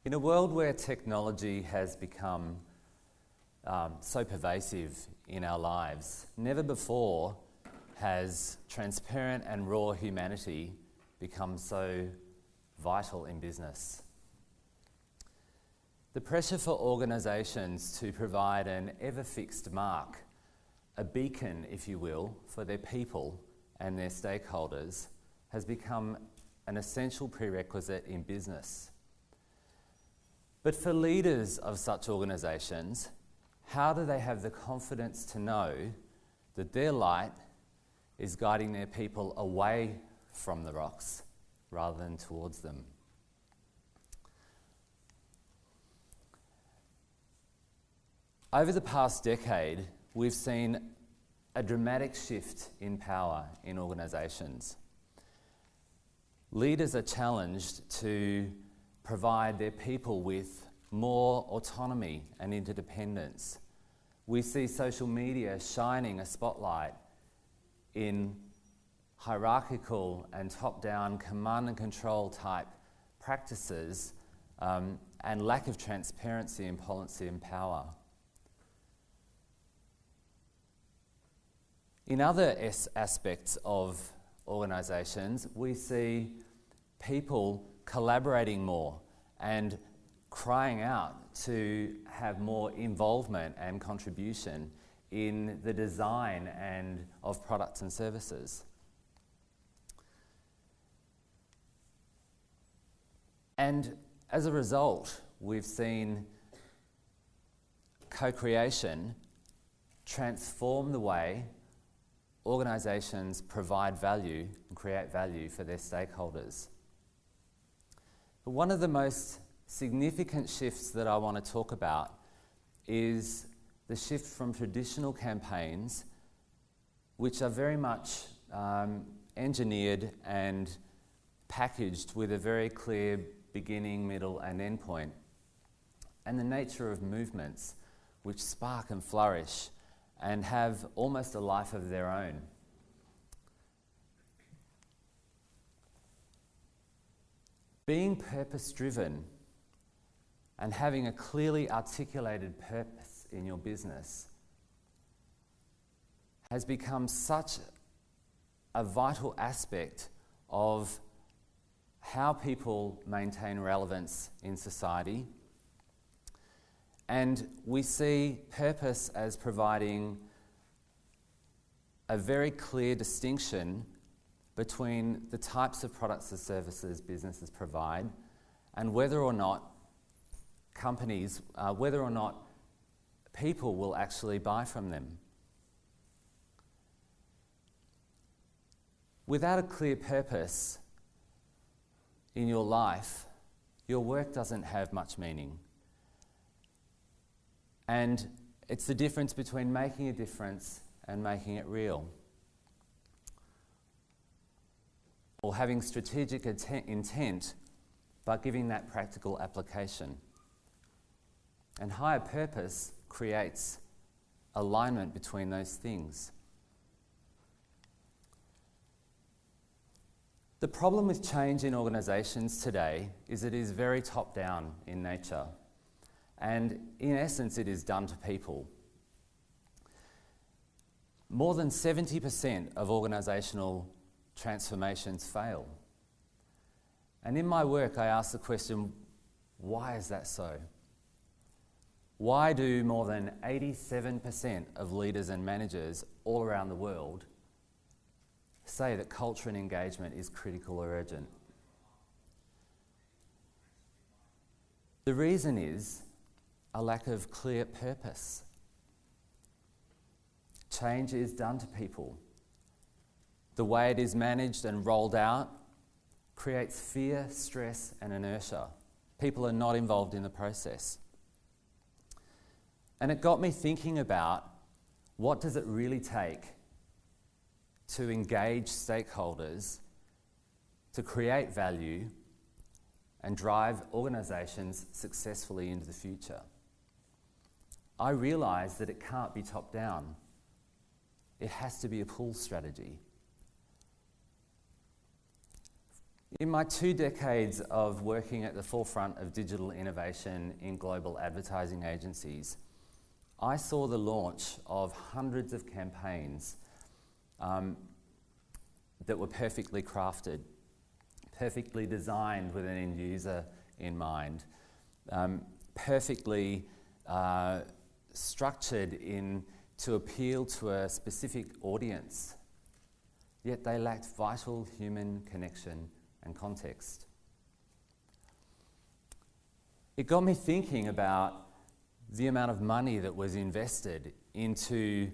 In a world where technology has become so pervasive in our lives, never before has transparent and raw humanity become so vital in business. The pressure for organisations to provide an ever-fixed mark, a beacon, if you will, for their people and their stakeholders has become an essential prerequisite in business. But for leaders of such organisations, how do they have the confidence to know that their light is guiding their people away from the rocks rather than towards them? Over the past decade, we've seen a dramatic shift in power in organisations. Leaders are challenged to provide their people with more autonomy and interdependence. We see social media shining a spotlight in hierarchical and top-down command and control type practices and lack of transparency in policy and power. In other aspects of organisations, we see people collaborating more and crying out to have more involvement and contribution in the design and of products and services. And as a result, we've seen co-creation transform the way organisations provide value and create value for their stakeholders. But one of the most significant shifts that I want to talk about is the shift from traditional campaigns, which are very much engineered and packaged with a very clear beginning, middle and end point, and the nature of movements which spark and flourish and have almost a life of their own. Being purpose-driven and having a clearly articulated purpose in your business has become such a vital aspect of how people maintain relevance in society. And we see purpose as providing a very clear distinction between the types of products and services businesses provide and whether or not companies, whether or not people will actually buy from them. Without a clear purpose in your life, your work doesn't have much meaning. And it's the difference between making a difference and making it real, or having strategic intent but giving that practical application. And higher purpose creates alignment between those things. The problem with change in organisations today is it is very top-down in nature. And in essence, it is done to people. More than 70% of organisational transformations fail. And in my work, I ask the question, why is that so? Why do more than 87% of leaders and managers all around the world say that culture and engagement is critical or urgent? The reason is a lack of clear purpose. Change is done to people. The way it is managed and rolled out creates fear, stress, and inertia. People are not involved in the process. And it got me thinking about what does it really take to engage stakeholders, to create value, and drive organisations successfully into the future. I realised that it can't be top-down. It has to be a pull strategy. In my 2 decades of working at the forefront of digital innovation in global advertising agencies, I saw the launch of hundreds of campaigns that were perfectly crafted, perfectly designed with an end user in mind, perfectly structured to appeal to a specific audience, yet they lacked vital human connection and context. It got me thinking about the amount of money that was invested into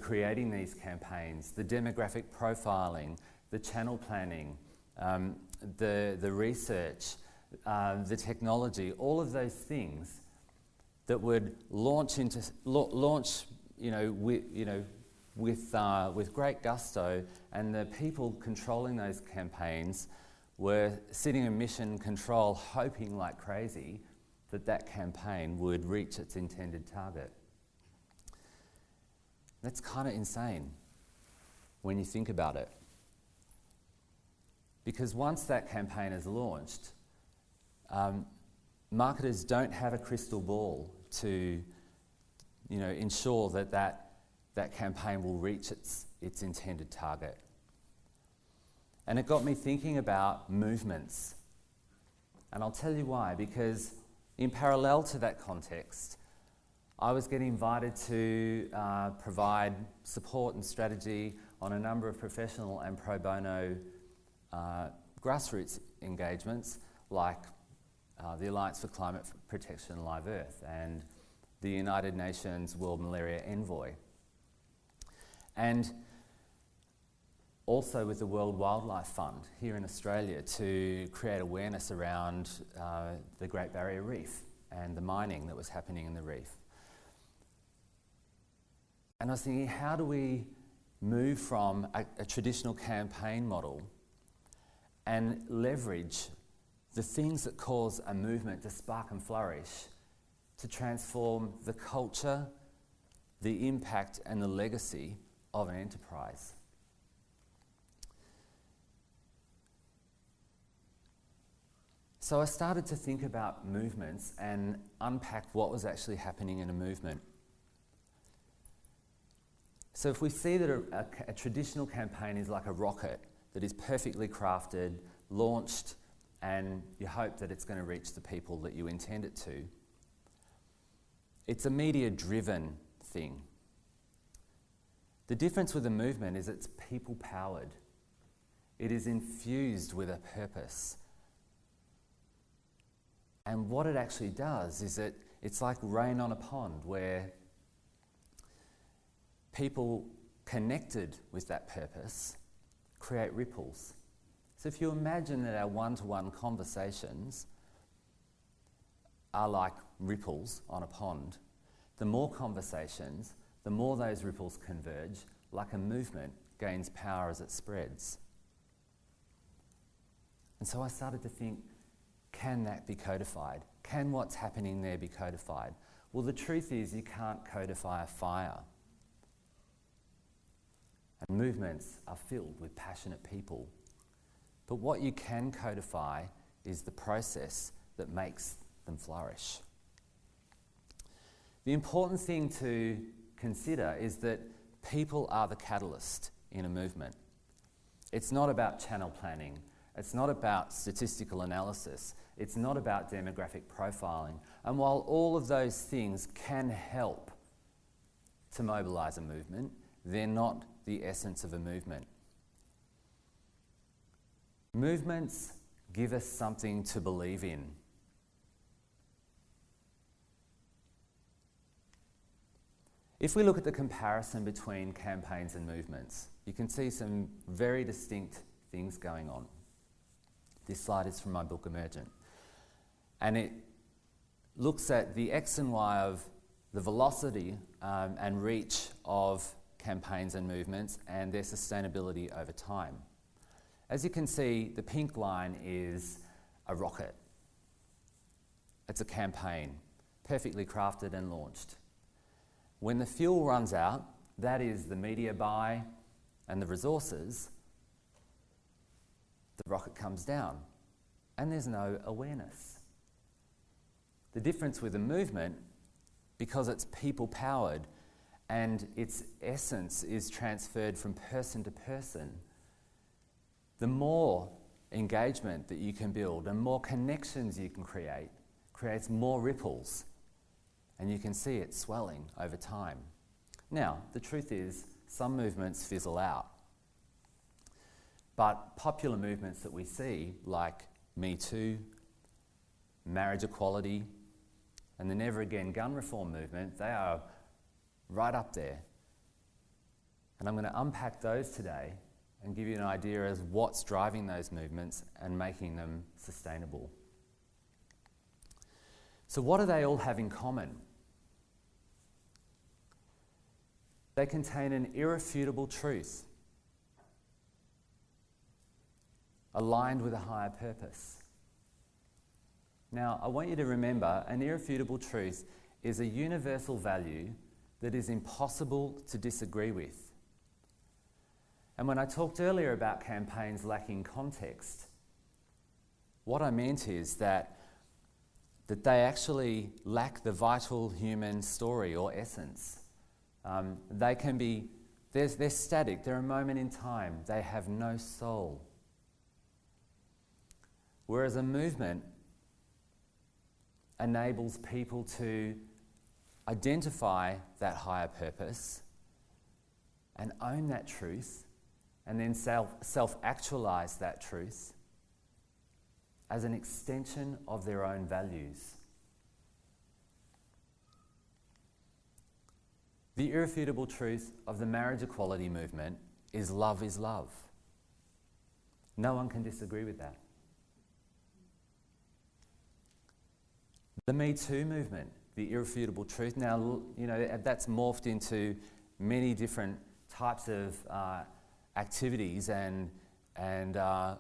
creating these campaigns, the demographic profiling, the channel planning, the research, the technology, all of those things that would launch with great gusto, and the people controlling those campaigns were sitting in mission control, hoping like crazy that campaign would reach its intended target. That's kind of insane when you think about it. Because once that campaign is launched, marketers don't have a crystal ball to ensure that campaign will reach its intended target. And it got me thinking about movements. And I'll tell you why, because in parallel to that context, I was getting invited to provide support and strategy on a number of professional and pro bono grassroots engagements, like the Alliance for Climate Protection Live Earth and the United Nations World Malaria Envoy. And also with the World Wildlife Fund here in Australia to create awareness around the Great Barrier Reef and the mining that was happening in the reef. And I was thinking, how do we move from a traditional campaign model and leverage the things that cause a movement to spark and flourish to transform the culture, the impact and the legacy of an enterprise? So I started to think about movements and unpack what was actually happening in a movement. So if we see that a traditional campaign is like a rocket that is perfectly crafted, launched, and you hope that it's going to reach the people that you intend it to, it's a media-driven thing. The difference with a movement is it's people-powered. It is infused with a purpose. And what it actually does is it's like rain on a pond, where people connected with that purpose create ripples. So if you imagine that our one-to-one conversations are like ripples on a pond, the more conversations, the more those ripples converge, like a movement gains power as it spreads. And so I started to think, can that be codified? Can what's happening there be codified? Well, the truth is you can't codify a fire. And movements are filled with passionate people. But what you can codify is the process that makes them flourish. The important thing to consider is that people are the catalyst in a movement. It's not about channel planning. It's not about statistical analysis. It's not about demographic profiling. And while all of those things can help to mobilise a movement, they're not the essence of a movement. Movements give us something to believe in. If we look at the comparison between campaigns and movements, you can see some very distinct things going on. This slide is from my book, EMERGENT. And it looks at the X and Y of the velocity and reach of campaigns and movements and their sustainability over time. As you can see, the pink line is a rocket. It's a campaign, perfectly crafted and launched. When the fuel runs out, that is the media buy and the resources, the rocket comes down and there's no awareness. The difference with a movement, because it's people-powered and its essence is transferred from person to person, the more engagement that you can build and more connections you can create creates more ripples, and you can see it swelling over time. Now, the truth is, some movements fizzle out. But popular movements that we see, like Me Too, marriage equality, and the Never Again gun reform movement, they are right up there. And I'm going to unpack those today and give you an idea of what's driving those movements and making them sustainable. So what do they all have in common? They contain an irrefutable truth aligned with a higher purpose. Now, I want you to remember, an irrefutable truth is a universal value that is impossible to disagree with. And when I talked earlier about campaigns lacking context, what I meant is that they actually lack the vital human story or essence. They can be, they're static, they're a moment in time, they have no soul. Whereas a movement enables people to identify that higher purpose and own that truth, and then self-actualize that truth as an extension of their own values. The irrefutable truth of the marriage equality movement is love is love. No one can disagree with that. The Me Too movement, the irrefutable truth, now, you know, that's morphed into many different types of activities, but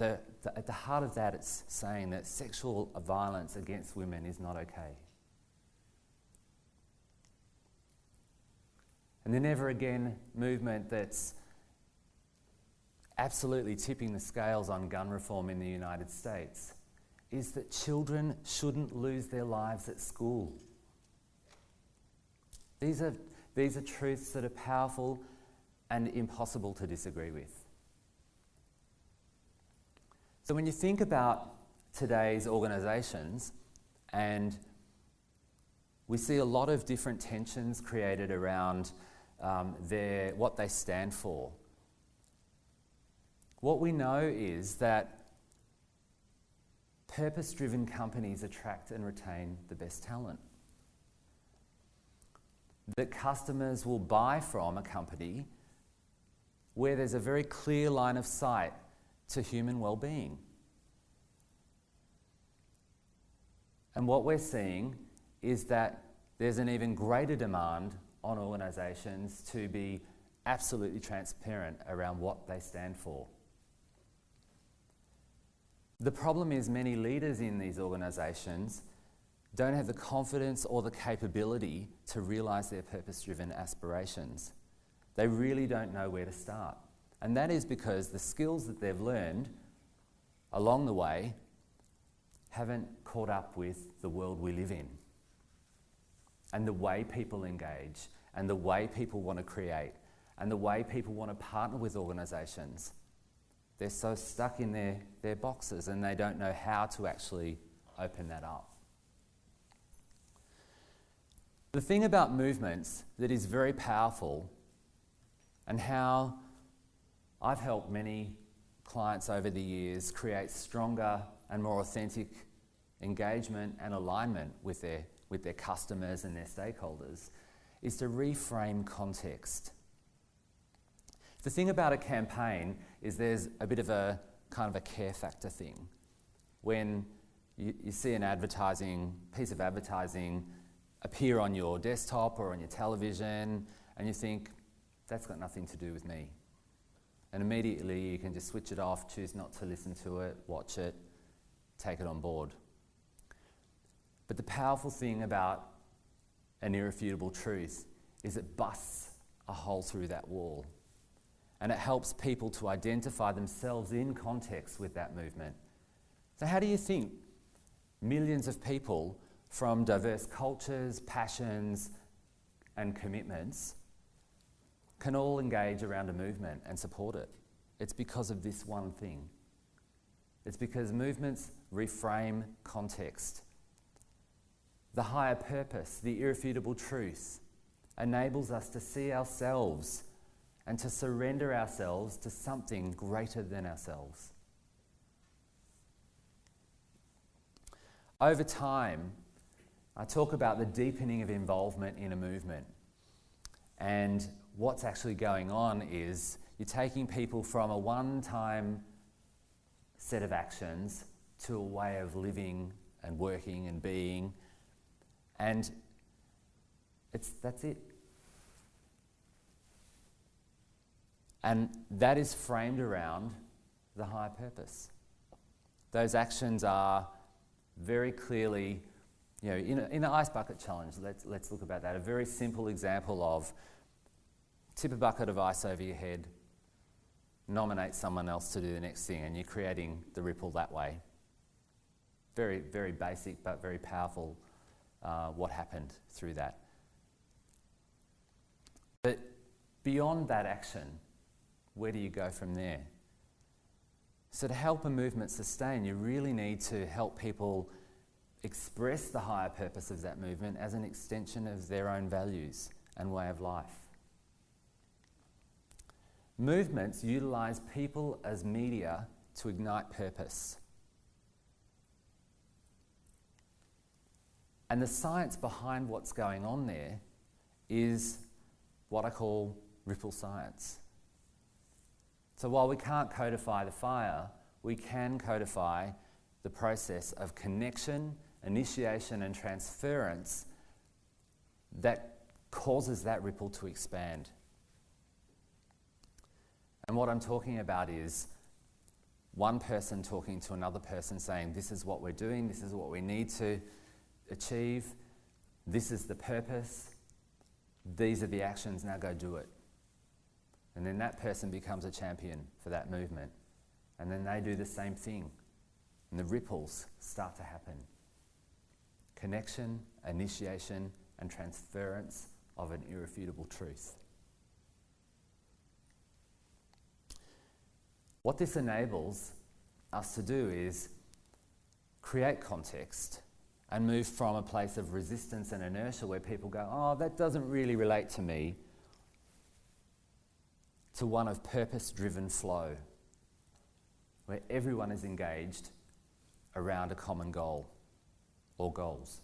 at the heart of that, it's saying that sexual violence against women is not okay. And the Never Again movement that's absolutely tipping the scales on gun reform in the United States is that children shouldn't lose their lives at school. These are truths that are powerful and impossible to disagree with. So when you think about today's organisations, and we see a lot of different tensions created around what they stand for. What we know is that purpose-driven companies attract and retain the best talent. That customers will buy from a company where there's a very clear line of sight to human well-being. And what we're seeing is that there's an even greater demand on organisations to be absolutely transparent around what they stand for. The problem is many leaders in these organisations don't have the confidence or the capability to realise their purpose-driven aspirations. They really don't know where to start. And that is because the skills that they've learned along the way haven't caught up with the world we live in, and the way people engage, and the way people want to create, and the way people want to partner with organisations. They're so stuck in their boxes and they don't know how to actually open that up. The thing about movements that is very powerful, and how I've helped many clients over the years create stronger and more authentic engagement and alignment with their customers and their stakeholders, is to reframe context. The thing about a campaign is there's a bit of a kind of a care factor thing. When you see an piece of advertising appear on your desktop or on your television, and you think, that's got nothing to do with me. And immediately you can just switch it off, choose not to listen to it, watch it, take it on board. But the powerful thing about an irrefutable truth is it busts a hole through that wall. And it helps people to identify themselves in context with that movement. So how do you think millions of people from diverse cultures, passions, and commitments can all engage around a movement and support it? It's because of this one thing. It's because movements reframe context. The higher purpose, the irrefutable truth, enables us to see ourselves and to surrender ourselves to something greater than ourselves. Over time, I talk about the deepening of involvement in a movement. And what's actually going on is you're taking people from a one-time set of actions to a way of living and working and being. And that's it. And that is framed around the higher purpose. Those actions are very clearly, in the ice bucket challenge, let's look about that. A very simple example of tip a bucket of ice over your head, nominate someone else to do the next thing, and you're creating the ripple that way. Very, very basic, but very powerful, what happened through that. But beyond that action, where do you go from there? So to help a movement sustain, you really need to help people express the higher purpose of that movement as an extension of their own values and way of life. Movements utilise people as media to ignite purpose. And the science behind what's going on there is what I call ripple science. So while we can't codify the fire, we can codify the process of connection, initiation and transference that causes that ripple to expand. And what I'm talking about is one person talking to another person saying, this is what we're doing, this is what we need to achieve, this is the purpose, these are the actions, now go do it. And then that person becomes a champion for that movement. And then they do the same thing. And the ripples start to happen. Connection, initiation, and transference of an irrefutable truth. What this enables us to do is create context and move from a place of resistance and inertia where people go, oh, that doesn't really relate to me, to one of purpose-driven flow, where everyone is engaged around a common goal or goals.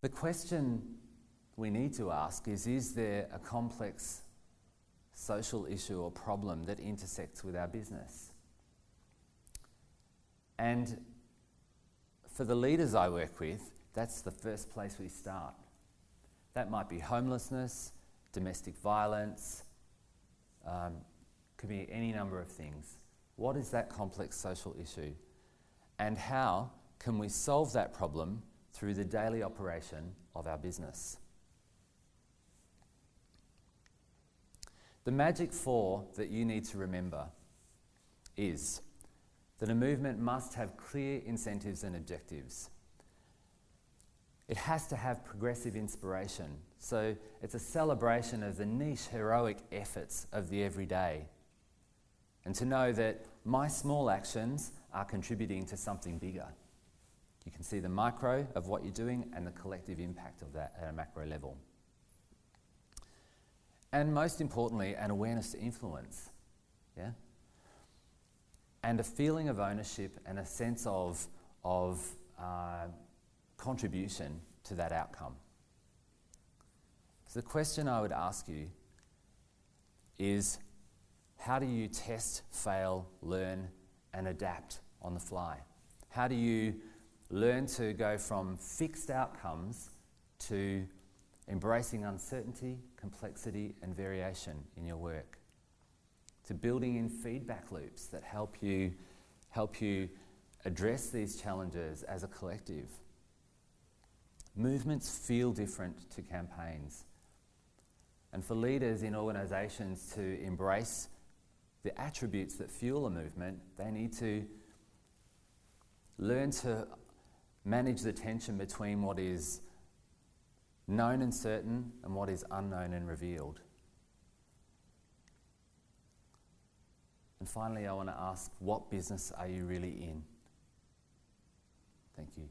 The question we need to ask is there a complex social issue or problem that intersects with our business? And for the leaders I work with, that's the first place we start. That might be homelessness, domestic violence, could be any number of things. What is that complex social issue? And how can we solve that problem through the daily operation of our business? The magic 4 that you need to remember is that a movement must have clear incentives and objectives. It has to have progressive inspiration. So it's a celebration of the niche, heroic efforts of the everyday. And to know that my small actions are contributing to something bigger. You can see the micro of what you're doing and the collective impact of that at a macro level. And most importantly, an awareness to influence. Yeah? And a feeling of ownership and a sense of contribution to that outcome. So the question I would ask you is, how do you test, fail, learn, and adapt on the fly? How do you learn to go from fixed outcomes to embracing uncertainty, complexity, and variation in your work? To building in feedback loops that help you address these challenges as a collective Movements feel different to campaigns. And for leaders in organisations to embrace the attributes that fuel a movement, they need to learn to manage the tension between what is known and certain and what is unknown and revealed. And finally, I want to ask, what business are you really in? Thank you.